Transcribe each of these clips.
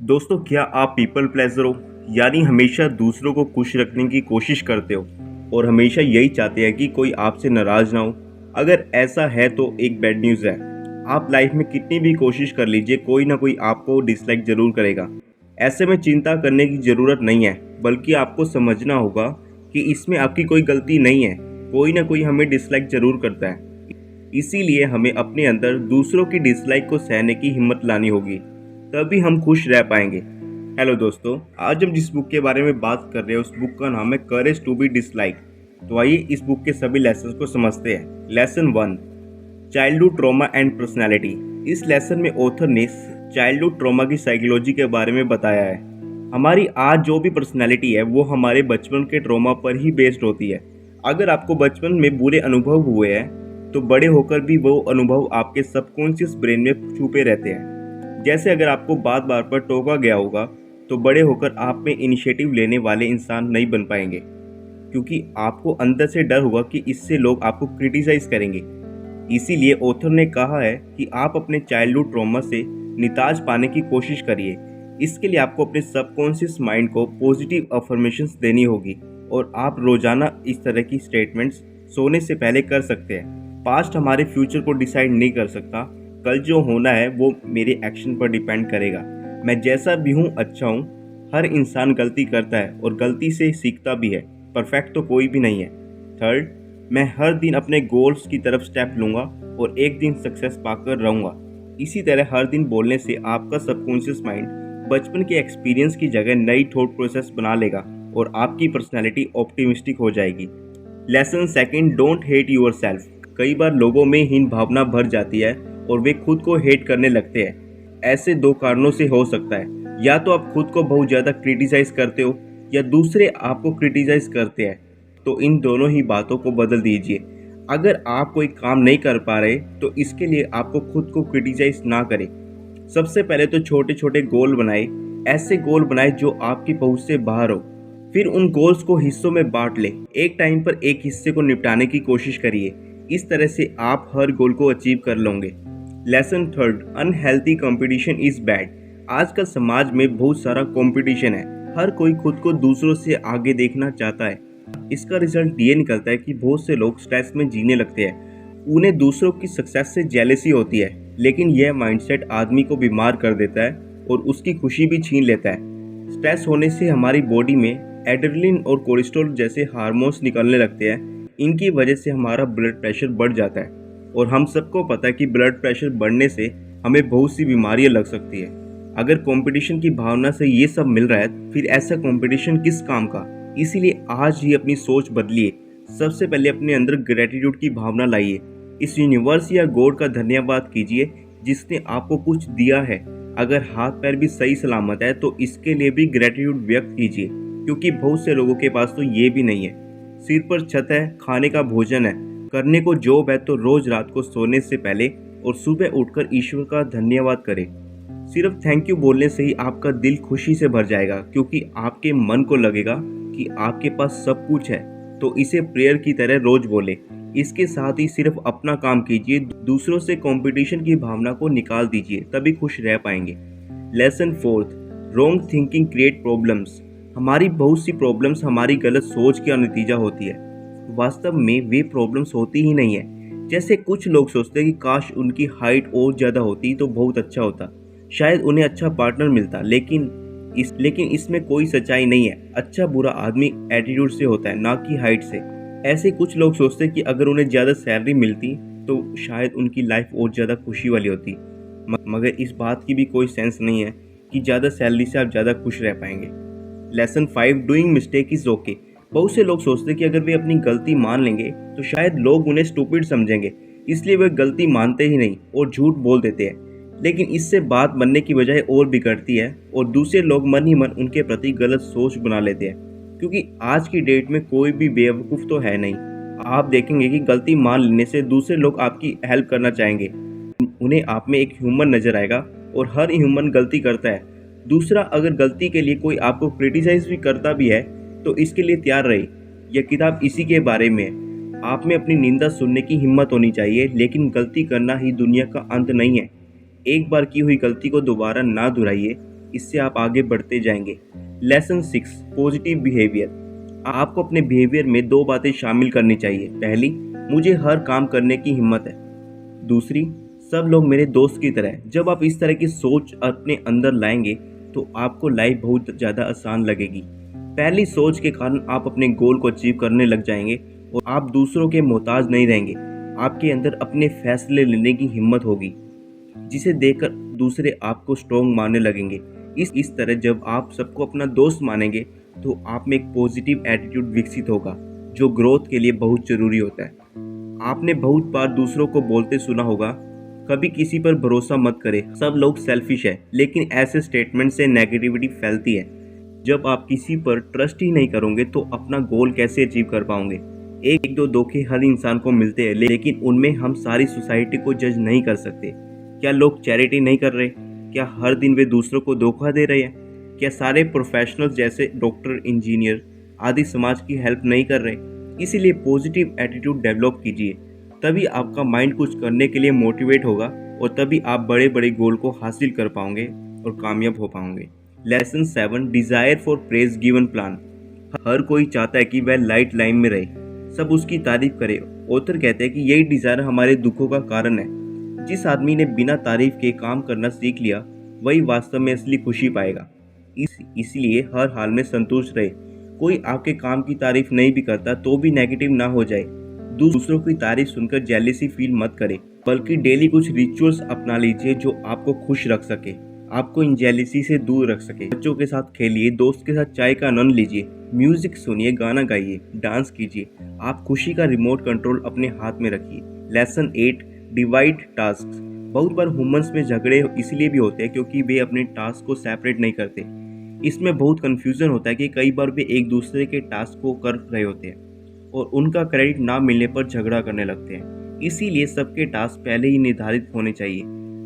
दोस्तों, क्या आप पीपल प्लेजर हो? यानी हमेशा दूसरों को खुश रखने की कोशिश करते हो और हमेशा यही चाहते हैं कि कोई आपसे नाराज ना हो। अगर ऐसा है तो एक बैड न्यूज़ है। आप लाइफ में कितनी भी कोशिश कर लीजिए, कोई ना कोई आपको डिसलाइक जरूर करेगा। ऐसे में चिंता करने की ज़रूरत नहीं है, बल्कि आपको समझना होगा कि इसमें आपकी कोई गलती नहीं है। कोई ना कोई हमें डिसलाइक जरूर करता है। इसीलिए हमें अपने अंदर दूसरों की डिसलाइक को सहने की हिम्मत लानी होगी, तभी हम खुश रह पाएंगे। हेलो दोस्तों, आज हम जिस बुक के बारे में बात कर रहे हैं उस बुक का नाम है करेज टू बी डिसलाइक। तो आइए इस बुक के सभी लेसन को समझते हैं। Lesson 1, childhood trauma and personality. इस लेसन में ऑथर ने चाइल्डहुड ट्रॉमा की साइकोलॉजी के बारे में बताया है। हमारी आज जो भी पर्सनैलिटी है वो हमारे बचपन के ट्रॉमा पर ही बेस्ड होती है। अगर आपको बचपन में बुरे अनुभव हुए हैं तो बड़े होकर भी वो अनुभव आपके सबकॉन्शियस ब्रेन में छुपे रहते हैं। जैसे अगर आपको बार बार पर टोका गया होगा तो बड़े होकर आप में इनिशिएटिव लेने वाले इंसान नहीं बन पाएंगे, क्योंकि आपको अंदर से डर होगा कि इससे लोग आपको क्रिटिसाइज करेंगे। इसीलिए ऑथर ने कहा है कि आप अपने चाइल्डहुड ट्रॉमा से निताज पाने की कोशिश करिए। इसके लिए आपको अपने सबकॉन्शियस माइंड को पॉजिटिव अफर्मेशंस देनी होगी और आप रोजाना इस तरह की स्टेटमेंट्स सोने से पहले कर सकते हैं। पास्ट हमारे फ्यूचर को डिसाइड नहीं कर सकता। कल जो होना है वो मेरे एक्शन पर डिपेंड करेगा। मैं जैसा भी हूँ अच्छा हूँ। हर इंसान गलती करता है और गलती से सीखता भी है। परफेक्ट तो कोई भी नहीं है। थर्ड, मैं हर दिन अपने गोल्स की तरफ स्टेप लूँगा और एक दिन सक्सेस पाकर रहूँगा। इसी तरह हर दिन बोलने से आपका सबकॉन्शियस माइंड बचपन के एक्सपीरियंस की जगह नई थॉट प्रोसेस बना लेगा और आपकी पर्सनैलिटी ऑप्टिमिस्टिक हो जाएगी। Lesson 2, don't hate yourself. कई बार लोगों में हीन भावना भर जाती है और वे खुद को हेट करने लगते हैं। ऐसे दो कारणों से हो सकता है, या तो आप खुद को बहुत ज़्यादा क्रिटिसाइज करते हो या दूसरे आपको क्रिटिसाइज करते हैं। तो इन दोनों ही बातों को बदल दीजिए। अगर आप कोई काम नहीं कर पा रहे तो इसके लिए आपको खुद को क्रिटिसाइज ना करें। सबसे पहले तो छोटे छोटे गोल बनाए। ऐसे गोल बनाए जो आपकी पहुंच से बाहर हो। फिर उन गोल्स को हिस्सों में बांट ले। एक टाइम पर एक हिस्से को निपटाने की कोशिश करिए। इस तरह से आप हर गोल को अचीव कर लोगे। Lesson 3, unhealthy competition is bad. आजकल समाज में बहुत सारा कंपटीशन है। हर कोई खुद को दूसरों से आगे देखना चाहता है। इसका रिजल्ट ये निकलता है कि बहुत से लोग स्ट्रेस में जीने लगते हैं। उन्हें दूसरों की सक्सेस से जेलसी होती है, लेकिन यह माइंडसेट आदमी को बीमार कर देता है और उसकी खुशी भी छीन लेता है। स्ट्रेस होने से हमारी बॉडी में एड्रेनलिन और कोलेस्ट्रॉल जैसे हार्मोन्स निकलने लगते हैं। इनकी वजह से हमारा ब्लड प्रेशर बढ़ जाता है और हम सबको पता है कि ब्लड प्रेशर बढ़ने से हमें बहुत सी बीमारियां लग सकती है। अगर कंपटीशन की भावना से ये सब मिल रहा है फिर ऐसा कंपटीशन किस काम का। इसीलिए आज ही अपनी सोच बदलिए। सबसे पहले अपने अंदर ग्रेटिट्यूड की भावना लाइए। इस यूनिवर्स या गॉड का धन्यवाद कीजिए जिसने आपको कुछ दिया है। अगर हाथ पैर भी सही सलामत है तो इसके लिए भी ग्रेटिट्यूड व्यक्त कीजिए, क्योंकि बहुत से लोगों के पास तो ये भी नहीं है। सिर पर छत है, खाने का भोजन है, करने को जॉब है, तो रोज रात को सोने से पहले और सुबह उठकर ईश्वर का धन्यवाद करें। सिर्फ थैंक यू बोलने से ही आपका दिल खुशी से भर जाएगा, क्योंकि आपके मन को लगेगा कि आपके पास सब कुछ है। तो इसे प्रेयर की तरह रोज बोले। इसके साथ ही सिर्फ अपना काम कीजिए, दूसरों से कंपटीशन की भावना को निकाल दीजिए, तभी खुश रह पाएंगे। Lesson 4, wrong thinking create problems. हमारी बहुत सी प्रॉब्लम्स हमारी गलत सोच का नतीजा होती है। वास्तव में वे प्रॉब्लम्स होती ही नहीं है। जैसे कुछ लोग सोचते हैं कि काश उनकी हाइट और ज़्यादा होती तो बहुत अच्छा होता, शायद उन्हें अच्छा पार्टनर मिलता, लेकिन इसमें कोई सच्चाई नहीं है। अच्छा बुरा आदमी एटीट्यूड से होता है, ना कि हाइट से। ऐसे कुछ लोग सोचते हैं कि अगर उन्हें ज़्यादा सैलरी मिलती तो शायद उनकी लाइफ और ज़्यादा खुशी वाली होती, मगर इस बात की भी कोई सेंस नहीं है कि ज़्यादा सैलरी से आप ज़्यादा खुश रह पाएंगे। Lesson 5, doing mistake is okay. बहुत से लोग सोचते हैं कि अगर वे अपनी गलती मान लेंगे तो शायद लोग उन्हें स्टूपिड समझेंगे, इसलिए वे गलती मानते ही नहीं और झूठ बोल देते हैं। लेकिन इससे बात बनने की बजाय और बिगड़ती है और दूसरे लोग मन ही मन उनके प्रति गलत सोच बना लेते हैं, क्योंकि आज की डेट में कोई भी बेवकूफ़ तो है नहीं। आप देखेंगे कि गलती मान लेने से दूसरे लोग आपकी हेल्प करना चाहेंगे। उन्हें आप में एक ह्यूमन नजर आएगा और हर ह्यूमन गलती करता है। दूसरा, अगर गलती के लिए कोई आपको क्रिटिसाइज भी करता भी है तो इसके लिए तैयार रहिए। यह किताब इसी के बारे में है। आप में अपनी निंदा सुनने की हिम्मत होनी चाहिए, लेकिन गलती करना ही दुनिया का अंत नहीं है। एक बार की हुई गलती को दोबारा ना दोहराइए। इससे आप आगे बढ़ते जाएंगे। Lesson 6, positive behaviour. आपको अपने बिहेवियर में 2 बातें शामिल करनी चाहिए। पहली, मुझे हर काम करने की हिम्मत है। दूसरी, सब लोग मेरे दोस्त की तरह हैं। जब आप इस तरह की सोच अपने अंदर लाएंगे तो आपको लाइफ बहुत ज़्यादा आसान लगेगी। पहली सोच के कारण आप अपने गोल को अचीव करने लग जाएंगे और आप दूसरों के मोहताज नहीं रहेंगे। आपके अंदर अपने फैसले लेने की हिम्मत होगी, जिसे देखकर दूसरे आपको स्ट्रॉन्ग मानने लगेंगे। इस तरह जब आप सबको अपना दोस्त मानेंगे तो आप में एक पॉजिटिव एटीट्यूड विकसित होगा, जो ग्रोथ के लिए बहुत ज़रूरी होता है। आपने बहुत बार दूसरों को बोलते सुना होगा, कभी किसी पर भरोसा मत करें, सब लोग सेल्फिश है। लेकिन ऐसे स्टेटमेंट से नेगेटिविटी फैलती है। जब आप किसी पर ट्रस्ट ही नहीं करोगे तो अपना गोल कैसे अचीव कर पाओगे। एक दो धोखे हर इंसान को मिलते हैं, लेकिन उनमें हम सारी सोसाइटी को जज नहीं कर सकते। क्या लोग चैरिटी नहीं कर रहे? क्या हर दिन वे दूसरों को धोखा दे रहे हैं? क्या सारे प्रोफेशनल्स जैसे डॉक्टर, इंजीनियर आदि समाज की हेल्प नहीं कर रहे? इसीलिए पॉजिटिव एटीट्यूड डेवलप कीजिए, तभी आपका माइंड कुछ करने के लिए मोटिवेट होगा और तभी आप बड़े बड़े गोल को हासिल कर पाओगे और कामयाब हो पाओगे। Lesson 7, desire for praise given plan. हर कोई चाहता है कि वह लाइट लाइन में रहे, सब उसकी तारीफ करे। ऑथर कहते हैं कि यही डिज़ायर हमारे दुखों का कारण है। जिस आदमी ने बिना तारीफ के काम करना सीख लिया, वही वास्तव में असली खुशी पाएगा। इसलिए हर हाल में संतुष्ट रहे। कोई आपके काम की तारीफ नहीं भी करता तो भी नेगेटिव ना हो जाए। दूसरों की तारीफ सुनकर जेलसी फील मत करें, बल्कि डेली कुछ रिचुअल्स अपना लीजिए जो आपको खुश रख सके, आपको इन जेलसी से दूर रख सके। बच्चों के साथ खेलिए, दोस्त के साथ चाय का आनंद लीजिए, म्यूजिक सुनिए, गाना गाइए, डांस कीजिए। आप खुशी का रिमोट कंट्रोल अपने हाथ में रखिए। Lesson 8, divide task. बहुत बार ह्यूमंस में झगड़े इसलिए भी होते हैं क्योंकि वे अपने टास्क को सेपरेट नहीं करते। इसमें बहुत कंफ्यूजन होता है कि कई बार वे एक दूसरे के टास्क को कर रहे होते हैं और उनका क्रेडिट ना मिलने पर झगड़ा करने लगते हैं। इसीलिए सबके टास्क पहले ही निर्धारित होने चाहिए।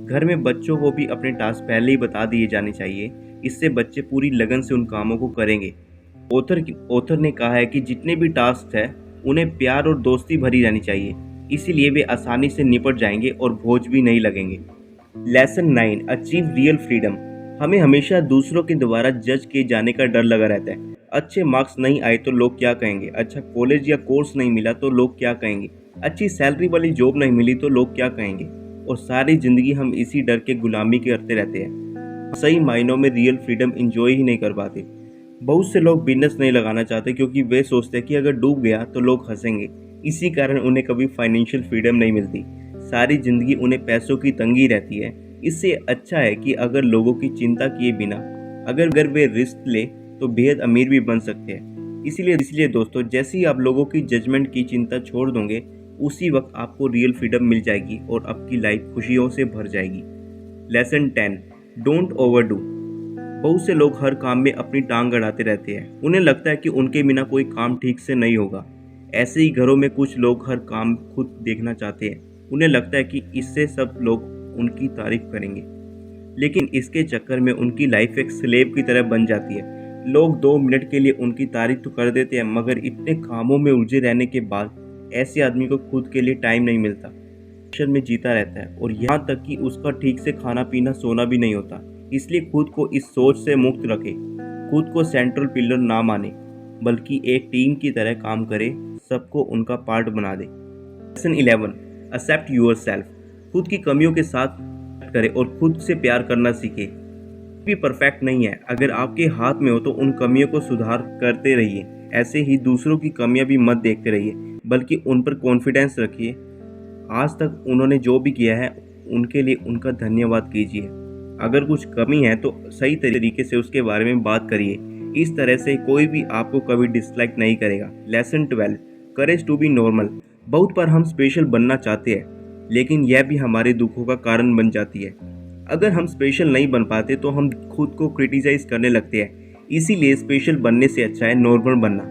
घर में बच्चों को भी अपने टास्क पहले ही बता दिए जाने चाहिए। इससे बच्चे पूरी लगन से उन कामों को करेंगे। ऑथर ने कहा है कि जितने भी टास्क हैं उन्हें प्यार और दोस्ती भरी रहनी चाहिए, इसीलिए वे आसानी से निपट जाएंगे और बोझ भी नहीं लगेंगे। Lesson 9, achieve real freedom. हमें हमेशा दूसरों के द्वारा जज किए जाने का डर लगा रहता है। अच्छे मार्क्स नहीं आए तो लोग क्या कहेंगे, अच्छा कॉलेज या कोर्स नहीं मिला तो लोग क्या कहेंगे, अच्छी सैलरी वाली जॉब नहीं मिली तो लोग क्या कहेंगे। और सारी जिंदगी हम इसी डर के गुलामी करते रहते हैं। सही मायनों में रियल फ्रीडम इंजॉय ही नहीं कर पाते। बहुत से लोग बिजनेस नहीं लगाना चाहते क्योंकि वे सोचते हैं कि अगर डूब गया तो लोग हंसेंगे। इसी कारण उन्हें कभी फाइनेंशियल फ्रीडम नहीं मिलती। सारी जिंदगी उन्हें पैसों की तंगी रहती है। इससे अच्छा है कि अगर लोगों की चिंता किए बिना अगर वे रिस्क ले तो बेहद अमीर भी बन सकते हैं। इसलिए दोस्तों, जैसे ही आप लोगों की जजमेंट की चिंता छोड़ दोगे, उसी वक्त आपको रियल फ्रीडम मिल जाएगी और आपकी लाइफ खुशियों से भर जाएगी। Lesson 10, don't overdo. बहुत से लोग हर काम में अपनी टांग अड़ाते रहते हैं। उन्हें लगता है कि उनके बिना कोई काम ठीक से नहीं होगा। ऐसे ही घरों में कुछ लोग हर काम खुद देखना चाहते हैं। उन्हें लगता है कि इससे सब लोग उनकी तारीफ करेंगे, लेकिन इसके चक्कर में उनकी लाइफ एक स्लेव की तरह बन जाती है। लोग 2 मिनट के लिए उनकी तारीफ तो कर देते हैं, मगर इतने कामों में उलझे रहने के बाद ऐसे आदमी को खुद के लिए टाइम नहीं मिलता। टेंशन में जीता रहता है और यहाँ तक कि उसका ठीक से खाना पीना सोना भी नहीं होता। इसलिए खुद को इस सोच से मुक्त रखे। खुद को सेंट्रल पिलर ना माने, बल्कि एक टीम की तरह काम करे, सबको उनका पार्ट बना दे। Lesson 11, accept yourself. खुद की कमियों के साथ करें और खुद से प्यार करना सीखे। भी परफेक्ट नहीं है, अगर आपके हाथ में हो तो उन कमियों को सुधार करते रहिए। ऐसे ही दूसरों की कमियां भी मत देखते रहिए, बल्कि उन पर कॉन्फिडेंस रखिए। आज तक उन्होंने जो भी किया है उनके लिए उनका धन्यवाद कीजिए। अगर कुछ कमी है तो सही तरीके से उसके बारे में बात करिए। इस तरह से कोई भी आपको कभी डिसलाइक नहीं करेगा। Lesson 12, courage to be normal. बहुत बार हम स्पेशल बनना चाहते हैं, लेकिन यह भी हमारे दुखों का कारण बन जाती है। अगर हम स्पेशल नहीं बन पाते तो हम खुद को क्रिटिसाइज करने लगते हैं। इसीलिए स्पेशल बनने से अच्छा है नॉर्मल बनना।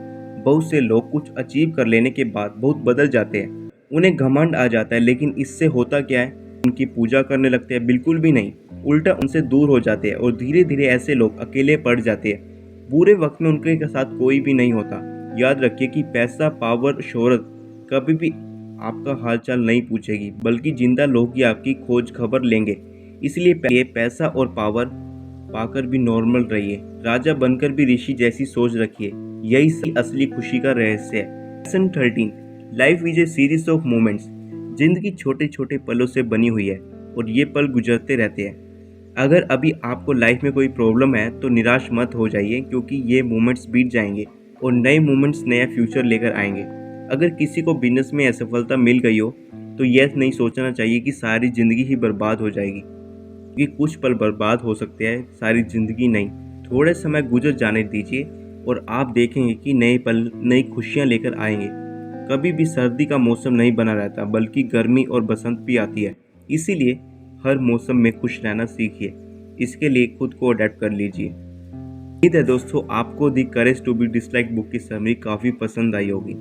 बहुत से लोग कुछ अचीव कर लेने के बाद बहुत बदल जाते हैं। उन्हें घमंड आ जाता है, लेकिन इससे होता क्या है, उनकी पूजा करने लगते हैं? बिल्कुल भी नहीं, उल्टा उनसे दूर हो जाते हैं और धीरे धीरे ऐसे लोग अकेले पड़ जाते हैं। बुरे वक्त में उनके साथ कोई भी नहीं होता। याद रखिए कि पैसा, पावर, शोहरत कभी भी आपका हालचाल नहीं पूछेगी, बल्कि जिंदा लोग ही आपकी खोज खबर लेंगे। इसलिए पैसा और पावर पाकर भी नॉर्मल रहिए, राजा बनकर भी ऋषि जैसी सोच रखिए। यही असली खुशी का रहस्य है। Lesson 13, life is a series of moments. जिंदगी छोटे छोटे पलों से बनी हुई है और ये पल गुजरते रहते हैं। अगर अभी आपको लाइफ में कोई प्रॉब्लम है तो निराश मत हो जाइए, क्योंकि ये मोमेंट्स बीत जाएंगे और नए मोमेंट्स नया फ्यूचर लेकर आएंगे। अगर किसी को बिजनेस में असफलता मिल गई हो तो यह नहीं सोचना चाहिए कि सारी ज़िंदगी ही बर्बाद हो जाएगी, क्योंकि कुछ पल बर्बाद हो सकते हैं, सारी ज़िंदगी नहीं। थोड़े समय गुजर जाने दीजिए और आप देखेंगे कि नए पल नई खुशियाँ लेकर आएंगे। कभी भी सर्दी का मौसम नहीं बना रहता, बल्कि गर्मी और बसंत भी आती है। इसीलिए हर मौसम में खुश रहना सीखिए। इसके लिए खुद को अडेप्ट कर लीजिए। उम्मीद है दोस्तों आपको the courage to be dislike book की समरी काफ़ी पसंद आई होगी।